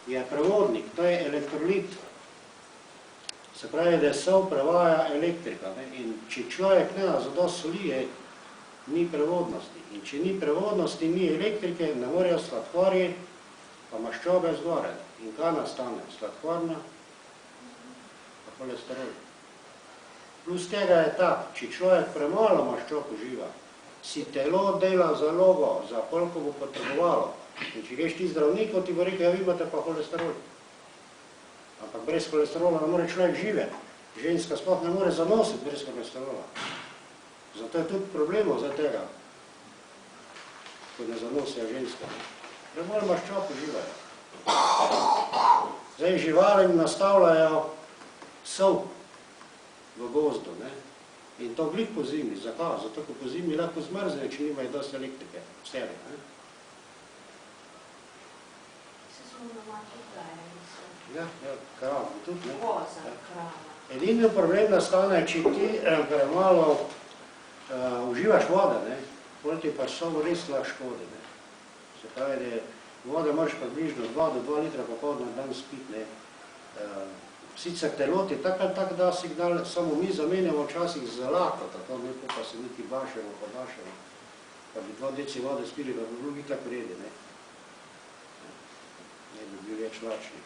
je prevodnik, to je elektrolit. Se pravi, da sol prevaja elektrika. Ne? In če človek ne zadosti soli, ni prevodnosti. In če ni prevodnosti, ni elektrike, ne morejo sladkorji, pa maščobe zgore. In kaj nastane? Sladkorna, pa holesterol. Plus tega je tak, če človek premalo maščob uživa, si telo dela zalogo, za koliko bo potrebovalo. In če greš ti zdravniku, ti bo rekel, ja, vi imate pa holesterol. Ampak brez holesterola ne more človek živeti. Ženska sploh ne more zanositi brez holesterola. Zato je tudi problemov za tega, ko ne zanosijo ženske. Premalo maščob uživajo. Zdaj živali nastavljajo sol v gozdu, ne? In to glih po zimi. Zakaj? Zato, ko po zimi lahko zmrzne, če nimajo dosti elektrike v sebi, ne? Ja, krava, tudi, ne? Edini problem nastane, če ti premalo uživaš vode, ne? Potem ti pa sol res lahko škodi, ne? Se pravi, da vode moraš približno 2 do 2 litra pohodno dan spiti, ne? Sicer telo ti tak ali tak da signal, samo mi zamenjamo včasih z lakota, to ne, pa se niti bašemo, pa bi 2 deci vode spili, pa bi drugi tako redi, ne? Ne bi bili več lačni.